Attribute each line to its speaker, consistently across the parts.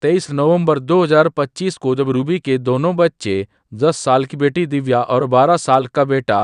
Speaker 1: 23 नवंबर 2025 को जब रूबी के दोनों बच्चे 10 साल की बेटी दिव्या और 12 साल का बेटा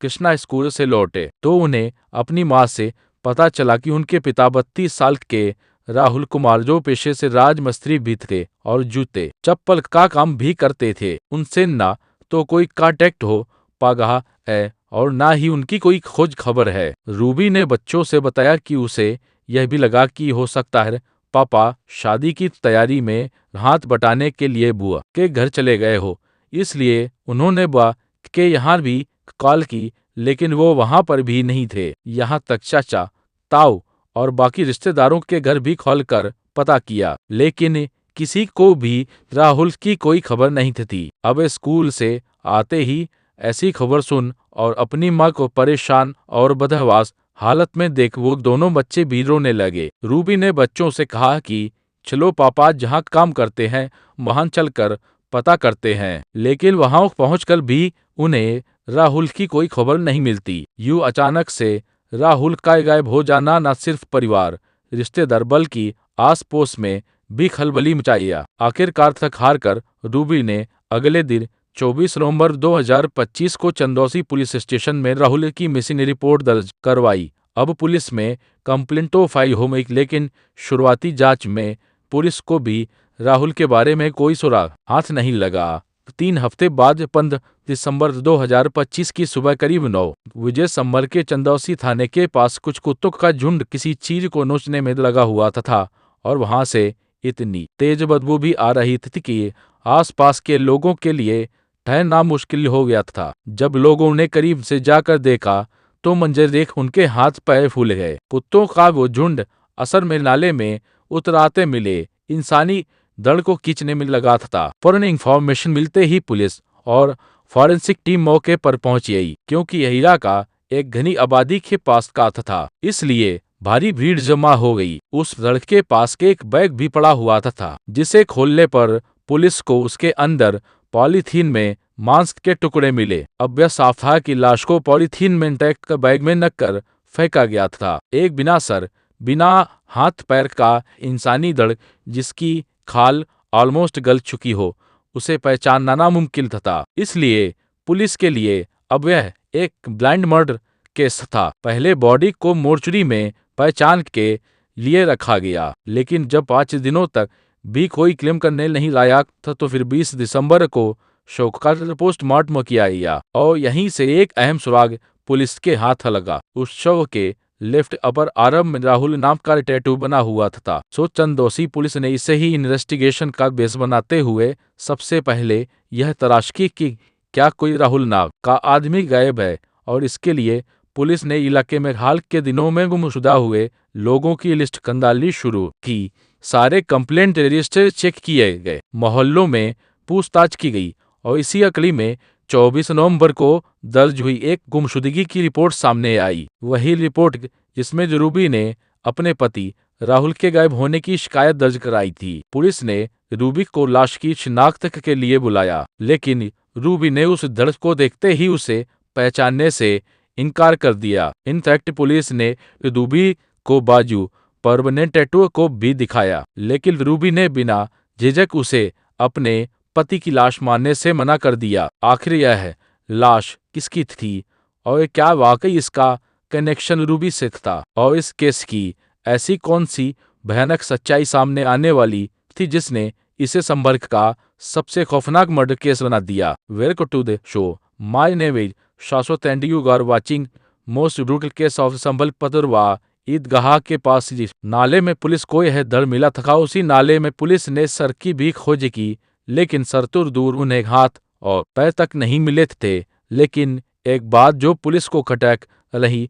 Speaker 1: कृष्णा स्कूल से लौटे तो उन्हें अपनी मां से पता चला कि उनके पिता 32 साल के राहुल कुमार, जो पेशे से राजमिस्त्री भी थे और जूते चप्पल का काम भी करते थे, उनसे ना तो कोई कांटेक्ट हो पागा है और ना ही उनकी कोई खोज खबर है। रूबी ने बच्चों से बताया कि उसे यह भी लगा कि हो सकता है पापा शादी की तैयारी में हाथ बटाने के लिए बुआ के घर चले गए हो, इसलिए उन्होंने बुआ के यहाँ भी कॉल की, लेकिन वो वहां पर भी नहीं थे। यहाँ तक चाचा, ताऊ और बाकी रिश्तेदारों के घर भी खोलकर पता किया, लेकिन किसी को भी राहुल की कोई खबर नहीं थी। अब स्कूल से आते ही ऐसी खबर सुन और अपनी मां को परेशान और बदहवास हालत में देख वो दोनों बच्चे भी रोने लगे। रूबी ने बच्चों से कहा कि चलो पापा जहाँ काम करते हैं वहां चलकर पता करते हैं, लेकिन वहां पहुंचकर भी उन्हें राहुल की कोई खबर नहीं मिलती। यूं अचानक से राहुल का गायब हो जाना न सिर्फ परिवार, रिश्तेदार बल्कि आस पड़ोस में भी खलबली मचाया। आखिरकार थक हार कर रूबी ने अगले दिन 24 नवंबर 2025 को चंदौसी पुलिस स्टेशन में राहुल की मिसिंग रिपोर्ट दर्ज करवाई। अब पुलिस में कंप्लेंट तो फाइल हो गई, लेकिन शुरुआती जांच में पुलिस को भी राहुल के बारे में कोई सुराग हाथ नहीं लगा। 3 हफ्ते बाद 15 दिसंबर 2025 की सुबह करीब 9 बजे संभल के चंदौसी थाने के पास कुछ कुत्तों का झुंड किसी चीज को नोचने में लगा हुआ था और वहां से इतनी तेज बदबू भी आ रही थी कि आसपास के लोगों के लिए ठहरना मुश्किल हो गया था। जब लोगों ने करीब से जाकर देखा तो मंजर देख उनके हाथ पैर फूल गए। कुत्तों का वो झुंड असर में नाले में उतराते मिले इंसानी दल को खींचने में लगा था। फौरन इंफॉर्मेशन मिलते ही पुलिस और फॉरेंसिक टीम मौके पर पहुंच गई, क्योंकि यह इलाका एक घनी आबादी के पास का था, इसलिए भारी भीड़ जमा हो गई। उस लड़के के पास के एक बैग भी पड़ा हुआ था, जिसे खोलने पर पुलिस को उसके अंदर पॉलीथीन में मांस के टुकड़े मिले। अब यह साफ था कि लाश को पॉलीथीन में पैक बैग में नककर फेंका गया था। एक बिना सर, बिना हाथ पैर का इंसानी दड़, जिसकी खाल ऑलमोस्ट गल चुकी हो, उसे पहचानना नामुमकिन था। इसलिए पुलिस के लिए अब यह एक ब्लाइंड मर्डर केस था। पहले बॉडी को मोर्चरी में पहचान के लिए रखा गया, लेकिन जब 5 दिनों तक भी कोई क्लेम करने नहीं लायक था तो फिर 20 दिसंबर को शव का पोस्टमार्टम किया गया और यहीं से एक अहम सुराग पुलिस के हाथ लगा। उस शव के लेफ्ट अपर आर्म में राहुल नाम का टैटू बना हुआ था। चंदौसी पुलिस ने इसे ही इन्वेस्टिगेशन का बेस बनाते हुए सबसे पहले यह तलाश की कि क्या कोई राहुल नाम का आदमी गायब है, और इसके लिए पुलिस ने इलाके में हाल के दिनों में गुमशुदा हुए लोगों की लिस्ट खंगालनी शुरू की। सारे कंप्लेंट रजिस्टर चेक किए गए, मोहल्लों में पूछताछ की गई और इसी कड़ी में 24 नवंबर को दर्ज हुई एक गुमशुदगी की रिपोर्ट सामने आई। वही रिपोर्ट जिसमें रूबी ने अपने पति राहुल के गायब होने की शिकायत दर्ज कराई थी। पुलिस ने रूबी को लाश की शिनाख्त के लिए बुलाया, लेकिन रूबी ने उस धड़ को देखते ही उसे पहचानने से इनकार कर दिया। इनफैक्ट पुलिस ने रूबी को बाजू परमानेंट टैटू को भी दिखाया, लेकिन रूबी ने बिना झिझक उसे अपने पति की लाश मानने से मना कर दिया। आखिर यह लाश किसकी थी और क्या वाकई इसका कनेक्शन रूबी से था, और इस केस की ऐसी कौन सी भयानक सच्चाई सामने आने वाली थी जिसने इसे संपर्क का सबसे खौफनाक मर्डर केस बना दिया। Welcome to the show, my name is Shashwat and you are watching most brutal case of Sambhal Padarwa Idgah के पास जिस नाले में पुलिस को यह धड़ मिला था, उसी नाले में पुलिस ने सर की भी खोज की, लेकिन सरतुर दूर उन्हें हाथ और पैर तक नहीं मिले थे। लेकिन एक बात जो पुलिस को खटक रही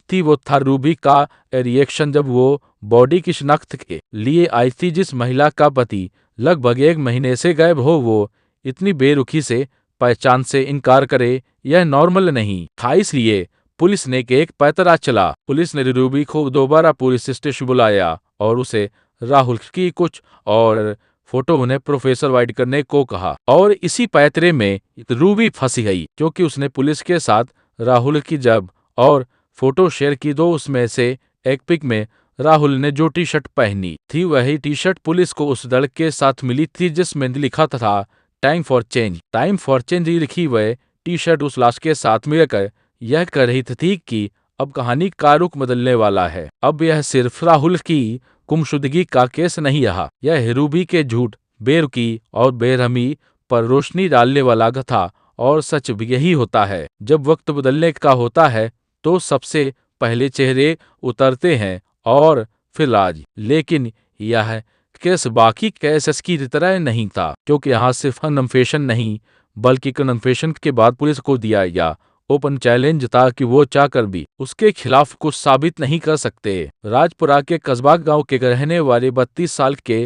Speaker 1: थी वो था रूबी का रिएक्शन जब वो बॉडी की शिनाख्त के लिए आई थी। जिस महिला का पति लगभग 1 महीने से गायब हो, वो इतनी बेरुखी से पहचान से इनकार करे, यह नॉर्मल नहीं था। इसलिए पुलिस ने एक पैतरा चला। पुलिस ने रूबी को दोबारा पुलिस स्टेशन बुलाया और उसे राहुल की कुछ और फोटो उन्हें प्रोफेसर वाइड करने को कहा, और इसी पैतरे में रूबी फंसी गई, क्योंकि उसने पुलिस के साथ राहुल की जब और फोटो शेयर की तो उसमें से एक पिक में राहुल ने जो टी शर्ट पहनी थी वही टी शर्ट पुलिस को उस लड़के के साथ मिली थी जिसमें लिखा था time for change. Time for change लिखी वह टी शर्ट उस लाश के साथ मिलकर यह कह रही थी कि अब कहानी का रुख बदलने वाला है। अब यह सिर्फ राहुल की गुमशुदगी का केस नहीं रहा, यह रूबी के झूठ, बेरुखी और बेरहमी पर रोशनी डालने वाला था। और सच भी यही होता है, जब वक्त बदलने का होता है तो सबसे पहले चेहरे उतरते हैं और फिर राज। लेकिन यह केस बाकी केसेस की तरह नहीं था, क्योंकि यहाँ सिर्फ कन्फेशन नहीं बल्कि कन्फेशन के बाद पुलिस को दिया गया ओपन चैलेंज था कि वो चाहकर भी उसके खिलाफ कुछ साबित नहीं कर सकते। राजपुरा के कस्बा गांव के रहने वाले 32 साल के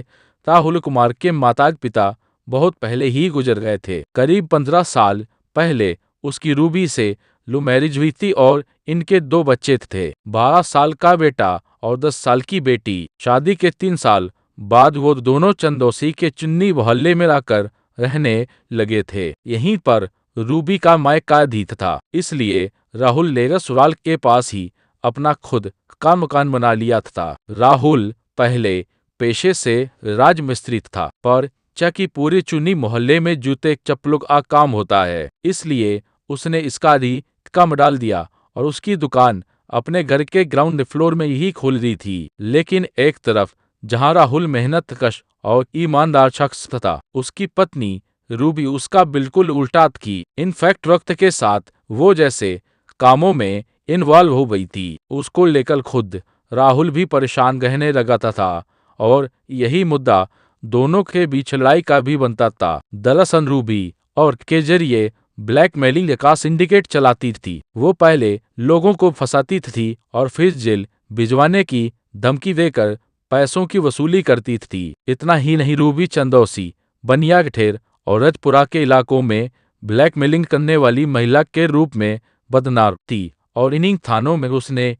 Speaker 1: राहुल कुमार के माता पिता बहुत पहले ही गुजर गए थे। करीब 15 साल पहले उसकी रूबी से लव मैरिज हुई थी और इनके 2 बच्चे थे, 12 साल का बेटा और 10 साल की बेटी। शादी के 3 साल बाद वो दोनों चंदौसी के चुन्नी मोहल्ले में आकर रहने लगे थे। यहीं पर रूबी का मायका भी था, इसलिए राहुल ने ससुराल के पास ही अपना खुद का मकान बना लिया था। राहुल पहले पेशे से राजमिस्त्री था, पर की पूरे चुन्नी मोहल्ले में जूते चप्पलों का काम होता है, इसलिए उसने इसका भी कम डाल दिया और उसकी दुकान अपने घर के ग्राउंड फ्लोर में ही खोल दी थी। लेकिन एक तरफ जहां राहुल मेहनतकश और ईमानदार शख्स था, उसकी पत्नी रूबी उसका बिल्कुल उल्टा थी। इनफैक्ट वक्त के साथ वो जैसे कामों में इन्वॉल्व हो गई थी, उसको लेकर खुद राहुल भी परेशान रहने लगा था और यही मुद्दा दोनों के बीच लड़ाई का भी बनता था। दरअसल रूबी और के जरिए ब्लैकमेलिंग का सिंडिकेट चलाती थी। वो पहले लोगों को फंसाती थी और फिर जेल भिजवाने की धमकी देकर पैसों की वसूली करती थी। इतना ही नहीं, रूबी चंदौसी, बनियागठेर और रजपुरा के इलाकों में ब्लैकमेलिंग करने वाली महिला के रूप में बदनाम थी और इन्हीं थानों में उसने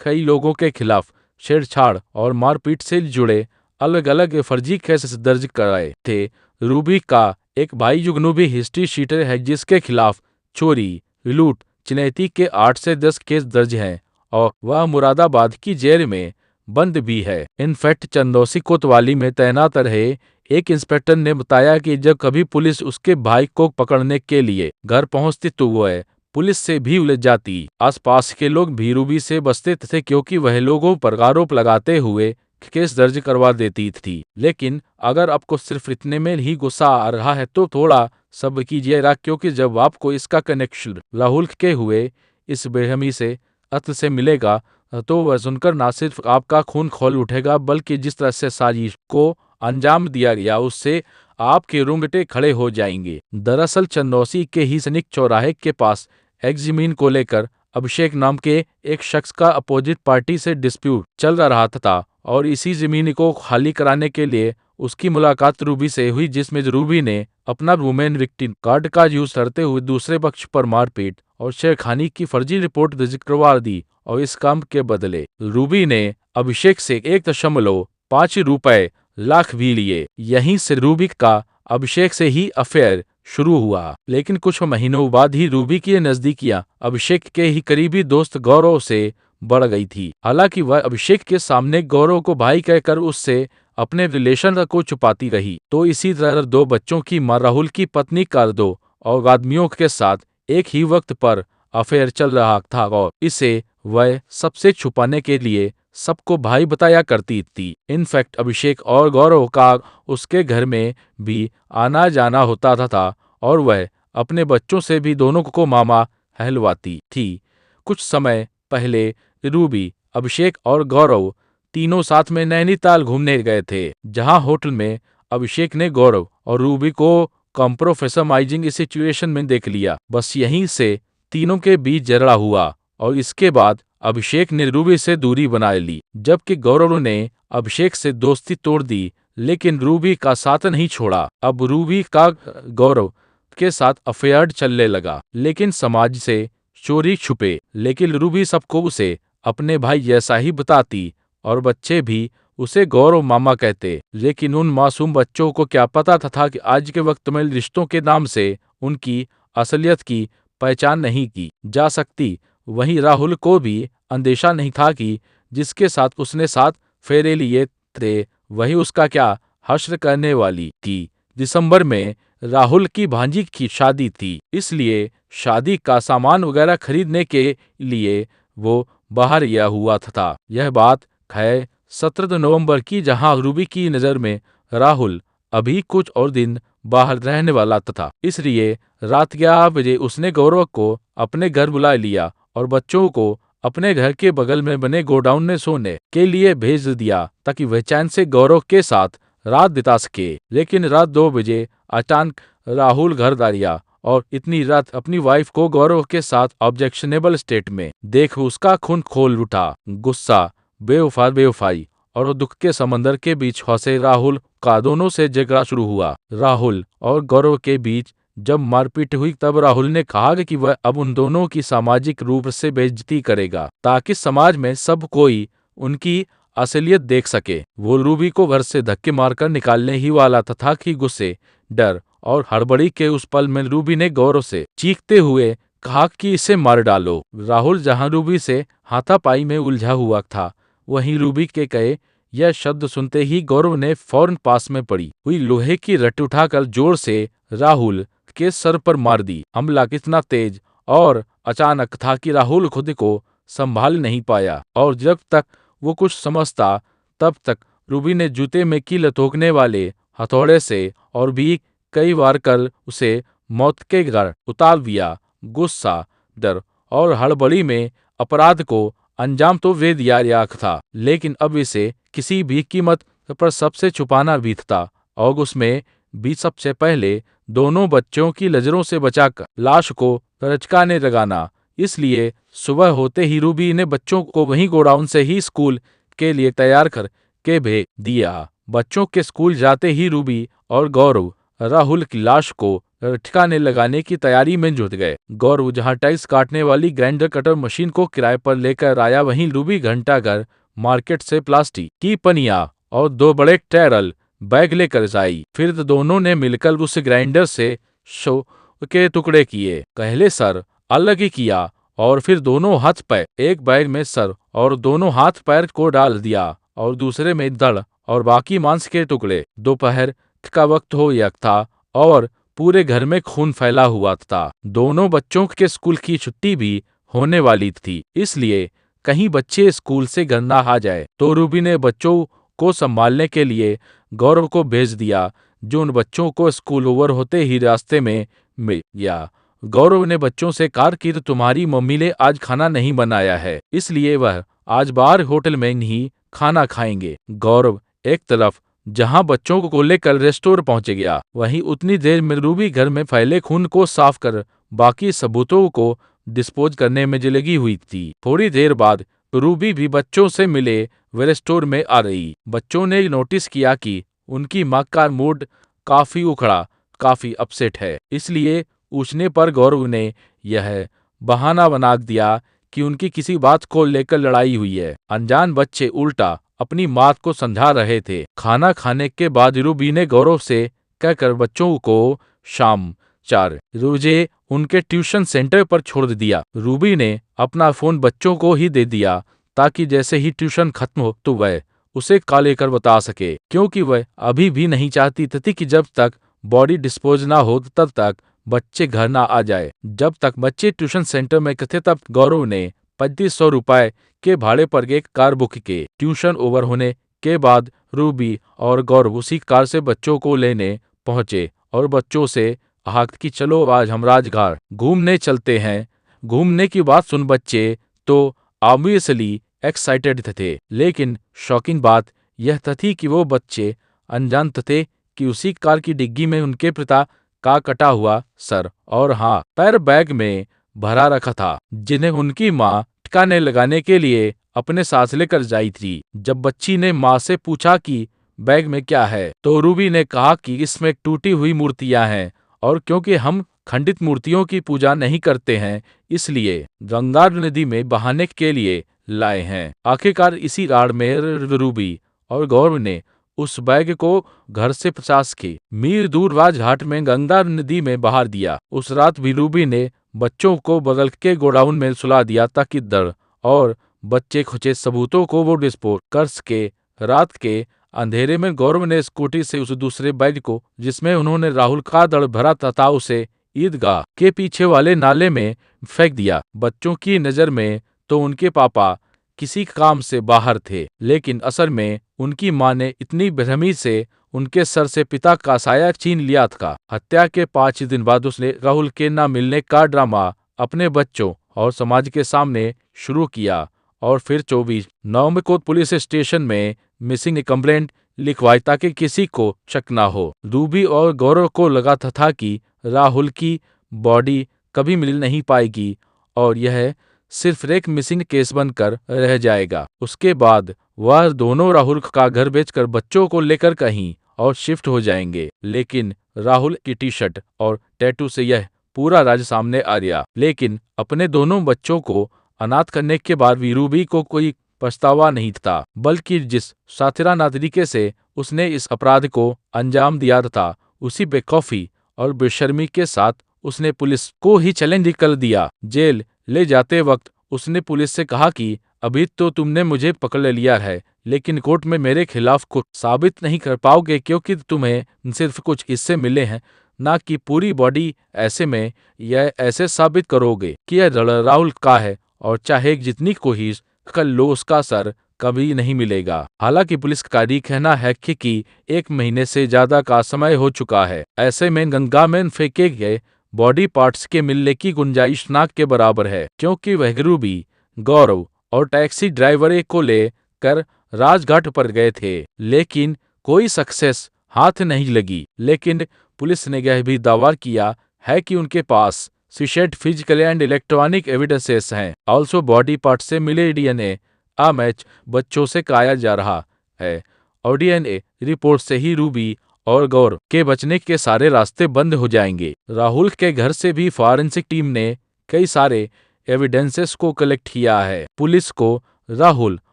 Speaker 1: कई लोगों के खिलाफ छेड़छाड़ और मारपीट से जुड़े अलग अलग फर्जी केसेस दर्ज कराए थे। रूबी का एक भाई जुगनूबी हिस्ट्री शीटर है जिसके खिलाफ चोरी, लूट, चिन्हैती के 8 से 10 केस दर्ज हैं और वह मुरादाबाद की जेल में बंद भी है। इनफैक्ट चंदौसी कोतवाली में तैनात रहे एक इंस्पेक्टर ने बताया कि जब कभी पुलिस उसके भाई को पकड़ने के लिए घर पहुंचती तो वह पुलिस से भी उलझ जाती। आसपास के लोग भी रूबी से बचते थे क्योंकि वह लोगों पर आरोप लगाते हुए केस दर्ज करवा देती थी। लेकिन अगर आपको सिर्फ इतने में ही गुस्सा आ रहा है तो थोड़ा सब्र कीजिएगा, क्योंकि जब आपको इसका कनेक्शन राहुल के हुए इस बेरहमी से अर्थ से मिलेगा तो वह सुनकर ना सिर्फ आपका खून खौल उठेगा बल्कि जिस तरह से साजिश को अंजाम दिया गया उससे आपके रोंगटे खड़े हो जाएंगे। दरअसल चंदौसी के ही सैनिक चौराहे के पास एक जमीन को लेकर अभिषेक नाम के एक शख्स का अपोजिट पार्टी से डिस्प्यूट चल रहा था और इसी जमीन को खाली कराने के लिए उसकी मुलाकात रूबी से हुई, जिसमें रूबी ने अपना वुमेन विक्टिम कार्ड का यूज करते हुए दूसरे पक्ष पर मारपीट और छेड़खानी की फर्जी रिपोर्ट दर्ज करवा दी और इस काम के बदले रूबी ने अभिषेक से 1.5 रुपए लाख भी लिए। यहीं से रूबी का अभिषेक से ही अफेयर शुरू हुआ, लेकिन कुछ महीनों बाद ही रूबी की नजदीकियां अभिषेक के ही करीबी दोस्त गौरव से बढ़ गई थी। हालांकि वह अभिषेक के सामने गौरव को भाई कहकर उससे अपने रिलेशन को छुपाती रही। तो इसी तरह 2 बच्चों की मां राहुल की पत्नी का 2 और आदमियों के साथ एक ही वक्त पर अफेयर चल रहा था और इसे वह सबसे छुपाने के लिए सबको भाई बताया करती थी। इनफैक्ट अभिषेक और गौरव का उसके घर में भी आना जाना होता था और वह अपने बच्चों से भी दोनों को मामा कहलवाती थी। कुछ समय पहले रूबी, अभिषेक और गौरव तीनों साथ में नैनीताल घूमने गए थे, जहां होटल में अभिषेक ने गौरव और रूबी को कॉम्प्रोफेसमाइजिंग सिचुएशन में देख लिया। बस यहीं से तीनों के बीच झगड़ा हुआ और इसके बाद अभिषेक ने रूबी से दूरी बना ली, जबकि गौरव ने अभिषेक से दोस्ती तोड़ दी लेकिन रूबी का साथ नहीं छोड़ा। अब रूबी का गौरव के साथ अफेयर चलने लगा, लेकिन समाज से चोरी छुपे। लेकिन रूबी सबको उसे अपने भाई जैसा ही बताती और बच्चे भी उसे गौरव मामा कहते। लेकिन उन मासूम बच्चों को क्या पता था कि आज के वक्त में रिश्तों के नाम से उनकी असलियत की पहचान नहीं की जा सकती। वहीं राहुल को भी अंदेशा नहीं था कि जिसके साथ उसने 7 फेरे लिए थे, वही उसका क्या हश्र करने वाली थी। दिसंबर में राहुल की भांजी की शादी थी, इसलिए शादी का सामान वगैरह खरीदने के लिए वो बाहर गया हुआ था। यह बात है 17 नवंबर की, जहां रूबी की नज़र में राहुल अभी कुछ और दिन बाहर रहने वाला था। इसलिए रात 11 बजे उसने गौरव को अपने घर बुला लिया और बच्चों को अपने घर के बगल में बने गोडाउन में सोने के लिए भेज दिया, ताकि वह चैन से गौरव के साथ रात बिता सके। लेकिन रात 2 बजे अचानक राहुल घर आया और इतनी रात अपनी वाइफ को गौरव के साथ ऑब्जेक्शनेबल स्टेट में देख उसका खून खोल उठा। गुस्सा, बेवफाई और दुख के समंदर के बीच फंसे राहुल का दोनों से झगड़ा शुरू हुआ। राहुल और गौरव के बीच जब मारपीट हुई, तब राहुल ने कहा कि वह अब उन दोनों की सामाजिक रूप से बेइज्जती करेगा, ताकि समाज में सब कोई उनकी असलियत देख सके। वो रूबी को घर से धक्के मारकर निकालने ही वाला था कि गुस्से, डर और हड़बड़ी के उस पल में रूबी ने गौरव से चीखते हुए कहा कि इसे मार डालो। राहुल जहां रूबी से हाथापाई में उलझा हुआ था, वहीं रूबी के कहे यह शब्द सुनते ही गौरव ने फौरन पास में पड़ी हुई लोहे की रट उठाकर जोर से राहुल के सर पर मार दी। हमला कितना तेज और अचानक था कि राहुल खुद को संभाल नहीं पाया, और जब तक वो कुछ समझता तब तक रूबी ने जूते में कील ठोकने वाले हथौड़े से और भी कई बार कर उसे मौत के घर उतार दिया। गुस्सा, डर और हड़बड़ी में अपराध को अंजाम तो वे दिया था, लेकिन अब इसे किसी भी कीमत पर सबसे छुपाना भी था, और उसमें भी सबसे पहले दोनों बच्चों की नजरों से बचाकर लाश को लटकाने लगाना। इसलिए सुबह होते ही रूबी ने बच्चों को वहीं गोडाउन से ही स्कूल के लिए तैयार कर के भेज दिया। बच्चों के स्कूल जाते ही रूबी और गौरव राहुल की लाश को ठिकाने लगाने की तैयारी में जुट गए। गौरव जहां टाइल्स काटने वाली ग्राइंडर कटर मशीन को किराए पर लेकर आया, वहीं रूबी घंटाघर मार्केट से प्लास्टिक की पनिया और 2 बड़े टैरल बैग लेकर आई। फिर दोनों ने मिलकर उस ग्राइंडर से शो के टुकड़े किए। पहले सर अलग ही किया और फिर दोनों हाथ पैर, एक बैग में सर और दोनों हाथ पैर को डाल दिया और दूसरे में धड़ और बाकी मांस के टुकड़े। दोपहर का वक्त हो गया था और पूरे घर में खून फैला हुआ था। दोनों बच्चों के स्कूल की छुट्टी भी होने वाली थी, इसलिए कहीं बच्चे स्कूल से घर ना आ जाए, तो रूबी ने बच्चों को संभालने के लिए गौरव को भेज दिया, जो उन बच्चों को स्कूल ओवर होते ही रास्ते में मिल गया। गौरव ने बच्चों से कहा कि तुम्हारी मम्मी ने आज खाना नहीं बनाया है, इसलिए वह आज बाहर होटल में ही खाना खाएंगे। गौरव एक तरफ जहां बच्चों को लेकर रेस्टोरेंट पहुंच गया, वहीं उतनी देर में रूबी घर में फैले खून को साफ कर बाकी सबूतों को डिस्पोज करने में लगी हुई थी। थोड़ी देर बाद रूबी भी बच्चों से मिले वे रेस्टोरेंट में आ रही। बच्चों ने नोटिस किया कि उनकी मां का मूड काफी उखड़ा, काफी अपसेट है, इसलिए पूछने पर गौरव ने यह बहाना बना दिया कि उनकी किसी बात को लेकर लड़ाई हुई है। अनजान बच्चे उल्टा अपनी मां को समझा रहे थे। खाना खाने के बाद रूबी ने गौरव से कहकर बच्चों को शाम 4 बजे उनके ट्यूशन सेंटर पर छोड़ दिया। रूबी ने अपना फोन बच्चों को ही दे दिया, ताकि जैसे ही ट्यूशन खत्म हो तो वह उसे कॉल लेकर बता सके, क्योंकि वह अभी भी नहीं चाहती थी कि जब तक बॉडी डिस्पोज ना हो तब तक बच्चे घर ना आ जाए। जब तक बच्चे ट्यूशन सेंटर में थे, तब गौरव ने 3500 रुपए के भाड़े पर एक कार बुक की। ट्यूशन ओवर होने के बाद रूबी और गौरव उसी कार से बच्चों को लेने पहुंचे और बच्चों से कहा कि चलो आज हम राजघाट घूमने चलते हैं। घूमने की बात सुन बच्चे तो ऑब्वियसली एक्साइटेड थे, लेकिन शॉकिंग बात यह थी कि वो बच्चे अनजान थे कि उसी कार की डिग्गी में उनके पिता का कटा हुआ सर और हाँ पैर बैग में भरा रखा था, जिन्हें उनकी मां ठिकाने लगाने के लिए अपने साथ लेकर जाई थी। जब बच्ची ने मां से पूछा कि बैग में क्या है, तो रूबी ने कहा कि इसमें टूटी हुई मूर्तियां हैं, और क्योंकि हम खंडित मूर्तियों की पूजा नहीं करते हैं, इसलिए गंगा नदी में बहाने के लिए लाए हैं। आखिरकार इसी राड में रूबी और गौरव ने उस बैग को घर से 50 मील दूर राजघाट में गंगा नदी में बहा दिया। उस रात भी रूबी ने बच्चों को बगल के गोडाउन में सुला दिया, ताकि डर और बच्चे खुचे सबूतों को वो डिस्पोज कर सके। रात के अंधेरे में गौरव ने स्कूटी से उस दूसरे बैग को, जिसमें उन्होंने राहुल का दर्द भरा था, उसे ईदगाह के पीछे वाले नाले में फेंक दिया। बच्चों की नज़र में तो उनके पापा किसी काम से बाहर थे, लेकिन असल में उनकी मां ने इतनी बेरहमी से उनके सर से पिता का साया छीन लिया था। हत्या के 5 दिन बाद उसने राहुल के ना मिलने का ड्रामा अपने बच्चों और समाज के सामने शुरू किया और फिर 24 नवंबर को पुलिस स्टेशन में मिसिंग कंप्लेंट लिखवाई ताकि किसी को शक ना हो। रूबी और गौरव को लगा था कि राहुल की बॉडी कभी मिल नहीं पाएगी और यह सिर्फ एक मिसिंग केस बनकर रह जाएगा। उसके बाद वह दोनों राहुल का घर बेचकर बच्चों को लेकर कहीं और शिफ्ट हो जाएंगे। लेकिन राहुल की टी शर्ट और टैटू से यह पूरा राज सामने आ गया। लेकिन अपने दोनों बच्चों को अनाथ करने के बाद भी रूबी को कोई पछतावा नहीं था, बल्कि जिस साथिराना तरीके से उसने इस अपराध को अंजाम दिया था, उसी बेखौफी और बेशर्मी के साथ उसने पुलिस को ही चैलेंज कर दिया। जेल ले जाते वक्त उसने पुलिस से कहा कि अभी तो तुमने मुझे पकड़ लिया है, लेकिन कोर्ट में मेरे खिलाफ कुछ साबित नहीं कर पाओगे क्योंकि तुम्हें सिर्फ कुछ हिस्से मिले हैं, ना कि पूरी बॉडी। ऐसे में यह ऐसे साबित करोगे कि यह राहुल का है और चाहे जितनी कोशिश कर लो उसका सर कभी नहीं मिलेगा। हालांकि पुलिस का ये कहना है कि 1 महीने से ज्यादा का समय हो चुका है। ऐसे में गंगा में फेंके गए बॉडी पार्ट्स के मिलने की गुंजाइश ना के बराबर है, क्योंकि वह रूबी, गौरव और टैक्सी ड्राइवर एक को लेकर राजघाट पर गए थे, लेकिन कोई सक्सेस हाथ नहीं लगी। लेकिन पुलिस ने यह भी दावा किया है कि उनके पास सीशेड फिजिकल एंड इलेक्ट्रॉनिक एविडेंसेस हैं। ऑल्सो बॉडी पार्ट से मिले डीएनए मैच बच्चों से कराया जा रहा है और डीएनए रिपोर्ट से ही रूबी और गौरव के बचने के सारे रास्ते बंद हो जाएंगे। राहुल के घर से भी फॉरेंसिक टीम ने कई सारे एविडेंसेस को कलेक्ट किया है। पुलिस को राहुल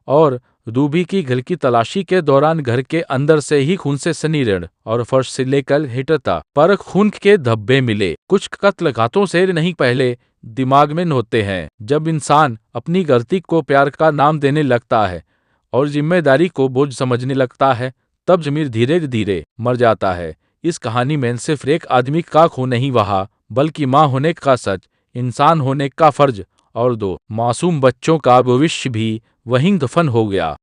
Speaker 1: और रूबी की घर की तलाशी के दौरान घर के अंदर से ही खून से सनी ऋण और फर्श से लेकर हिटता पर खून के धब्बे मिले। कुछ कत्ल घातों से नहीं, पहले दिमाग में होते हैं। जब इंसान अपनी गलती को प्यार का नाम देने लगता है और जिम्मेदारी को बोझ समझने लगता है, तब ज़मीर धीरे धीरे मर जाता है। इस कहानी में सिर्फ एक आदमी का खून नहीं बहा, बल्कि माँ होने का सच, इंसान होने का फर्ज और 2 मासूम बच्चों का भविष्य भी वहीं दफन हो गया।